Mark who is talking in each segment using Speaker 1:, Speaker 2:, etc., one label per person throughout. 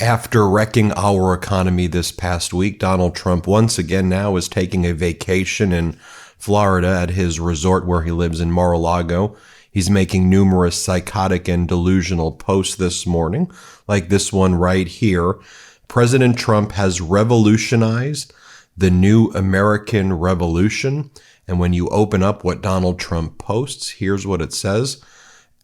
Speaker 1: After wrecking our economy this past week, Donald Trump once again now is taking a vacation in Florida at his resort where he lives in Mar-a-Lago. He's making numerous psychotic and delusional posts this morning, like this one right here. President Trump has revolutionized the new American Revolution. And when you open up what Donald Trump posts, here's what it says.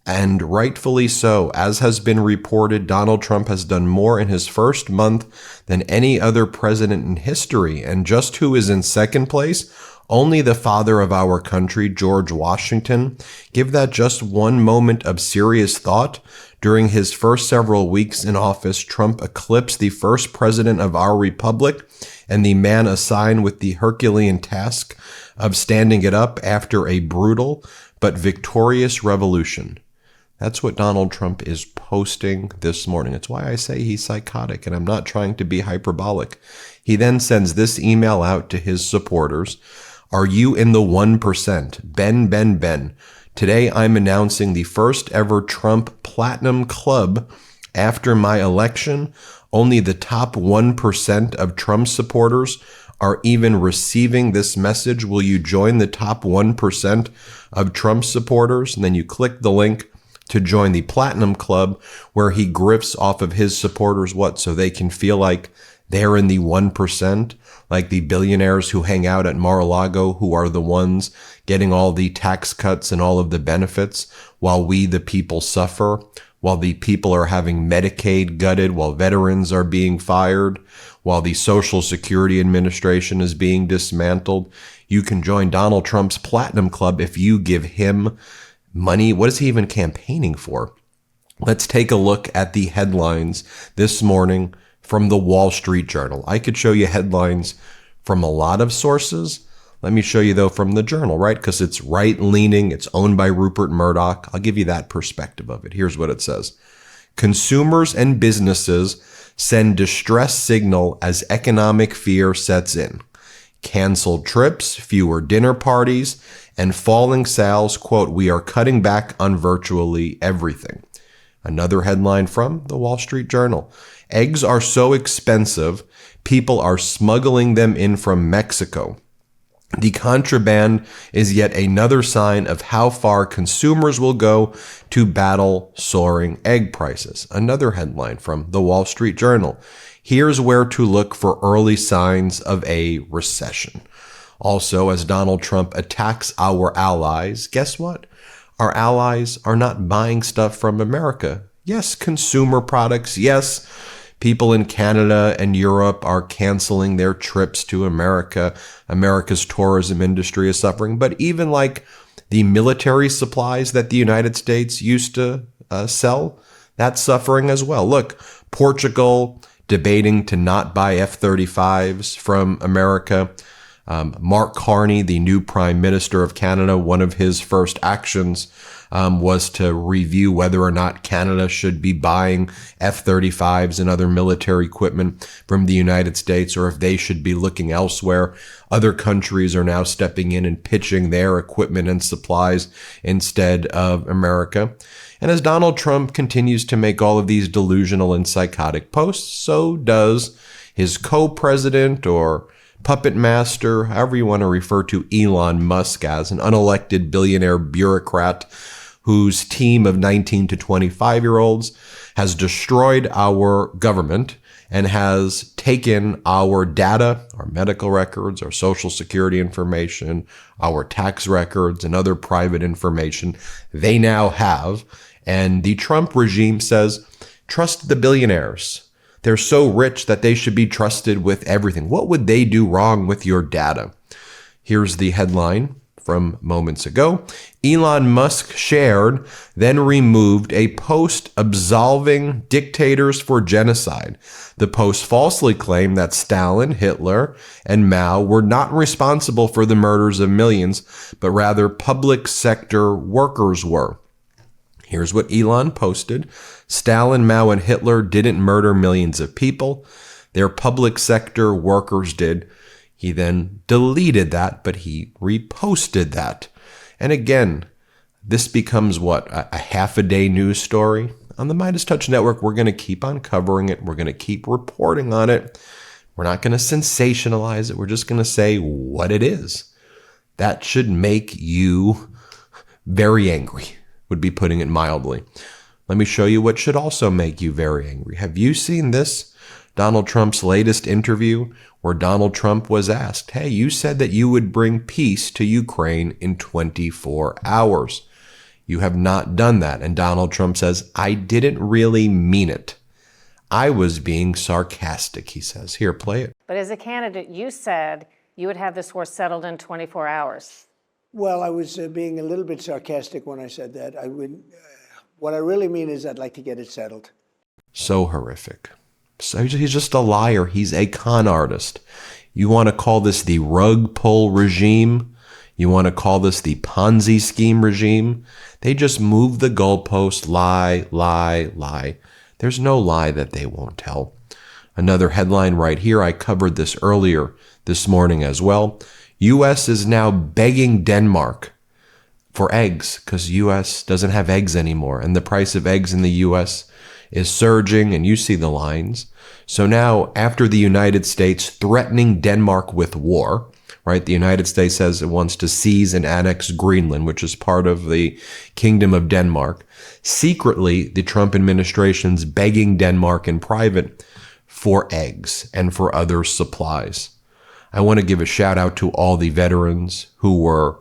Speaker 1: And rightfully so. As has been reported, Donald Trump has done more in his first month than any other president in history. And just who is in second place? Only the father of our country, George Washington. Give that just one moment of serious thought. During his first several weeks in office, Trump eclipsed the first president of our republic and the man assigned with the Herculean task of standing it up after a brutal but victorious revolution. That's what Donald Trump is posting this morning. It's why I say he's psychotic, and I'm not trying to be hyperbolic. He then sends this email out to his supporters. Are you in the 1%? Ben. Today I'm announcing the first ever Trump Platinum Club. After my election, only the top 1% of Trump supporters are even receiving this message. Will you join the top 1% of Trump supporters? And then you click the link to join the Platinum Club, where he grifts off of his supporters so they can feel like they're in the 1%, like the billionaires who hang out at Mar-a-Lago, who are the ones getting all the tax cuts and all of the benefits, while we, the people, suffer, while the people are having Medicaid gutted, while veterans are being fired, while the Social Security Administration is being dismantled. You can join Donald Trump's Platinum Club if you give him money. What is he even campaigning for? Let's take a look at the headlines this morning from the Wall Street Journal. I could show you headlines from a lot of sources. Let me show you, though, from the Journal, right? Because it's right-leaning. It's owned by Rupert Murdoch. I'll give you that perspective of it. Here's what it says. Consumers and businesses send distress signal as economic fear sets in. Canceled trips, fewer dinner parties, and falling sales. Quote, we are cutting back on virtually everything. Another headline from the Wall Street Journal. Eggs are so expensive, people are smuggling them in from Mexico. The contraband is yet another sign of how far consumers will go to battle soaring egg prices. Another headline from the Wall Street Journal. Here's where to look for early signs of a recession. Also, as Donald Trump attacks our allies, guess what? Our allies are not buying stuff from America. Yes, consumer products. Yes, people in Canada and Europe are canceling their trips to America. America's tourism industry is suffering. But even like the military supplies that the United States used to sell, that's suffering as well. Look, Portugal debating to not buy F-35s from America. Mark Carney, the new Prime Minister of Canada, one of his first actions was to review whether or not Canada should be buying F-35s and other military equipment from the United States, or if they should be looking elsewhere. Other countries are now stepping in and pitching their equipment and supplies instead of America. And as Donald Trump continues to make all of these delusional and psychotic posts, so does his co-president or puppet master, however you want to refer to Elon Musk as, an unelected billionaire bureaucrat whose team of 19 to 25-year-olds has destroyed our government and has taken our data, our medical records, our social security information, our tax records, and other private information they now have. And the Trump regime says, trust the billionaires. They're so rich that they should be trusted with everything. What would they do wrong with your data? Here's the headline from moments ago. Elon Musk shared, then removed a post absolving dictators for genocide. The post falsely claimed that Stalin, Hitler, and Mao were not responsible for the murders of millions, but rather public sector workers were. Here's what Elon posted. Stalin, Mao, and Hitler didn't murder millions of people. Their public sector workers did. He then deleted that, but he reposted that. And again, this becomes what, a half a day news story? on the MeidasTouch Network, we're going to keep on covering it. We're going to keep reporting on it. We're not going to sensationalize it. We're just going to say what it is. That should make you very angry, would be putting it mildly. Let me show you what should also make you very angry. Have you seen this? Donald Trump's latest interview where Donald Trump was asked, hey, you said that you would bring peace to Ukraine in 24 hours. You have not done that. And Donald Trump says, I didn't really mean it. I was being sarcastic, he says. Here, play it.
Speaker 2: But as a candidate, you said you would have this war settled in 24 hours.
Speaker 3: Well, I was being a little bit sarcastic when I said that. What I really mean is I'd like to get it settled.
Speaker 1: So horrific. So he's just a liar. He's a con artist. You want to call this the rug pull regime? You want to call this the Ponzi scheme regime? They just move the goalpost, lie, lie, lie. There's no lie that they won't tell. Another headline right here. I covered this earlier this morning as well. U.S. is now begging Denmark for eggs because U.S. doesn't have eggs anymore. And the price of eggs in the U.S. is surging, and you see the lines. So now, after the United States threatening Denmark with war, right? The United States says it wants to seize and annex Greenland, which is part of the Kingdom of Denmark. Secretly, the Trump administration's begging Denmark in private for eggs and for other supplies. I want to give a shout out to all the veterans who were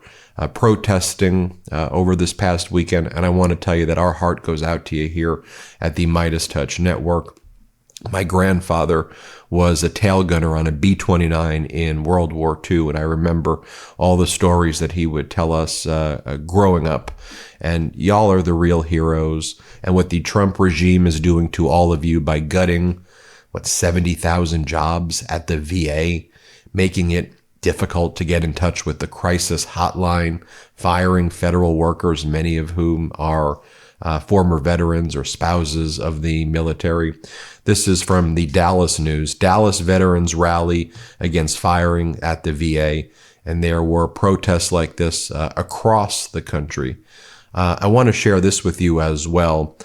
Speaker 1: protesting over this past weekend. And I want to tell you that our heart goes out to you here at the MeidasTouch Network. My grandfather was a tail gunner on a B-29 in World War II, and I remember all the stories that he would tell us growing up. And y'all are the real heroes. And what the Trump regime is doing to all of you by gutting, 70,000 jobs at the VA, making it difficult to get in touch with the crisis hotline, firing federal workers, many of whom are former veterans or spouses of the military. This is from the Dallas News. Dallas veterans rally against firing at the VA, and there were protests like this across the country. I want to share this with you as well.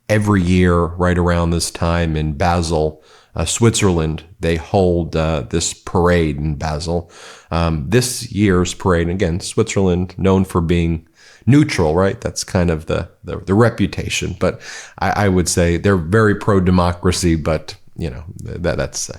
Speaker 1: Every year, right around this time in Basel, Switzerland, they hold this parade in Basel. This year's parade, again, Switzerland, known for being neutral, right? That's kind of the reputation. But I would say they're very pro-democracy, but, that's...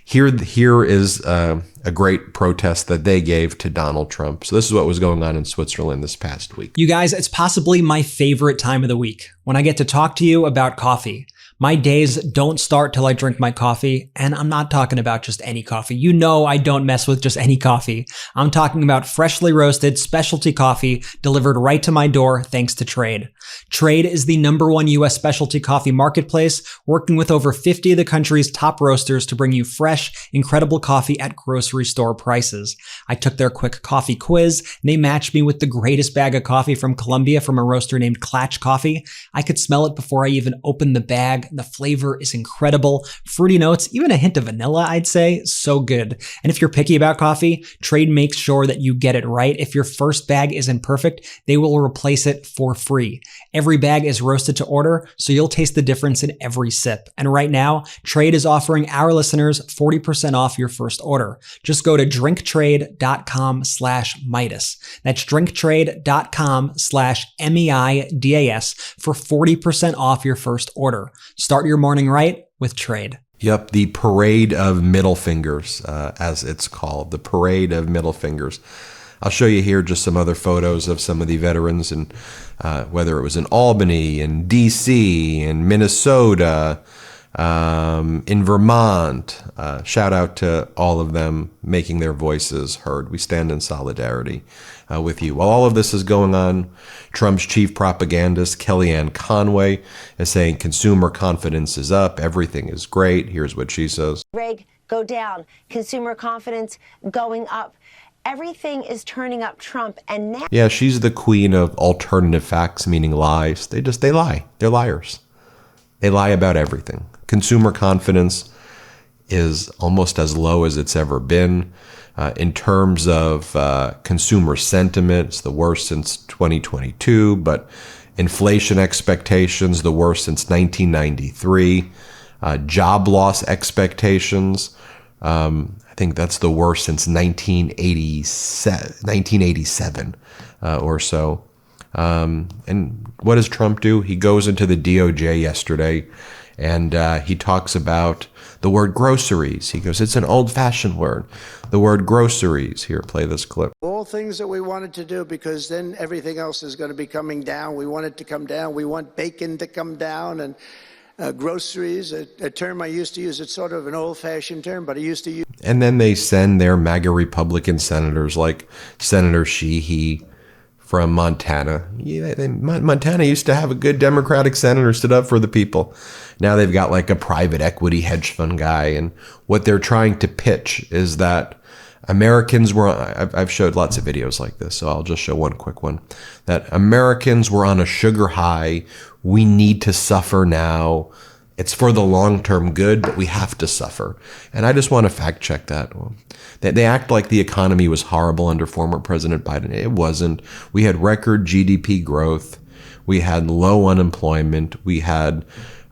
Speaker 1: Here is a great protest that they gave to Donald Trump. So this is what was going on in Switzerland this past week.
Speaker 4: You guys, it's possibly my favorite time of the week when I get to talk to you about coffee. My days don't start till I drink my coffee, and I'm not talking about just any coffee. You know I don't mess with just any coffee. I'm talking about freshly roasted specialty coffee delivered right to my door thanks to Trade. Trade is the #1 U.S. specialty coffee marketplace, working with over 50 of the country's top roasters to bring you fresh, incredible coffee at grocery store prices. I took their quick coffee quiz, and they matched me with the greatest bag of coffee from Colombia from a roaster named Clatch Coffee. I could smell it before I even opened the bag. The flavor is incredible. Fruity notes, even a hint of vanilla, I'd say. So good. And if you're picky about coffee, Trade makes sure that you get it right. If your first bag isn't perfect, they will replace it for free. Every bag is roasted to order, so you'll taste the difference in every sip. And right now, Trade is offering our listeners 40% off your first order. Just go to drinktrade.com/Meidas. That's drinktrade.com/MEIDAS for 40% off your first order. Start your morning right with Trade.
Speaker 1: Yep, the parade of middle fingers, as it's called, the parade of middle fingers. I'll show you here just some other photos of some of the veterans, and whether it was in Albany, in D.C., in Minnesota, in Vermont. Shout out to all of them making their voices heard. We stand in solidarity with you. While all of this is going on, Trump's chief propagandist, Kellyanne Conway, is saying consumer confidence is up. Everything is great. Here's what she says.
Speaker 5: Rate go down. Consumer confidence going up. Everything is turning up Trump, and now...
Speaker 1: Yeah, she's the queen of alternative facts, meaning lies. They lie. They're liars. They lie about everything. Consumer confidence is almost as low as it's ever been. In terms of consumer sentiment, it's the worst since 2022, but Inflation expectations, the worst since 1993. Job loss expectations, I think that's the worst since 1987 or so. And what does Trump do? He goes into the DOJ yesterday and he talks about the word groceries. He goes, it's an old-fashioned word. The word groceries. Here, play this clip.
Speaker 3: All things that we wanted to do, because then everything else is going to be coming down. We want it to come down. We want bacon to come down, and groceries, a term I used to use. It's sort of an old-fashioned term, but I used to use.
Speaker 1: And then they send their MAGA Republican senators like Senator Sheehy from Montana. Montana used to have a good Democratic senator, stood up for the people. Now they've got like a private equity hedge fund guy. And what they're trying to pitch is that Americans were, I've showed lots of videos like this, so I'll just show one quick one, that Americans were on a sugar high. We need to suffer now. It's for the long-term good, but we have to suffer. And I just want to fact check that. They act like the economy was horrible under former President Biden. It wasn't. We had record GDP growth. We had low unemployment. We had,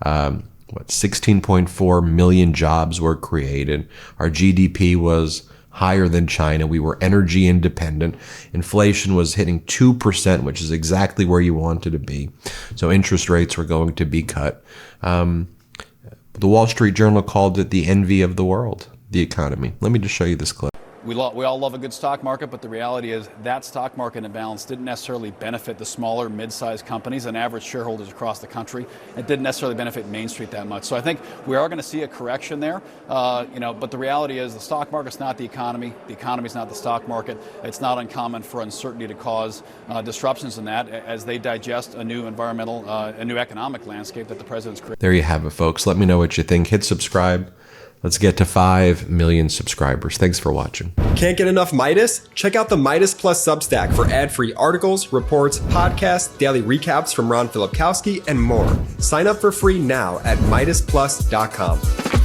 Speaker 1: 16.4 million jobs were created. Our GDP was higher than China. We were energy independent. Inflation was hitting 2%, which is exactly where you wanted to be. So interest rates were going to be cut. The Wall Street Journal called it the envy of the world, the economy. Let me just show you this clip.
Speaker 6: We all love a good stock market, but the reality is that stock market imbalance didn't necessarily benefit the smaller, mid-sized companies and average shareholders across the country. It didn't necessarily benefit Main Street that much. So I think we are going to see a correction there, but the reality is the stock market's not the economy. The economy's not the stock market. It's not uncommon for uncertainty to cause disruptions in that as they digest a new environmental, a new economic landscape that the president's created.
Speaker 1: There you have it, folks. Let me know what you think. Hit subscribe. Let's get to 5 million subscribers. Thanks for watching.
Speaker 7: Can't get enough Meidas? Check out the Meidas Plus Substack for ad-free articles, reports, podcasts, daily recaps from Ron Filipkowski, and more. Sign up for free now at MeidasPlus.com.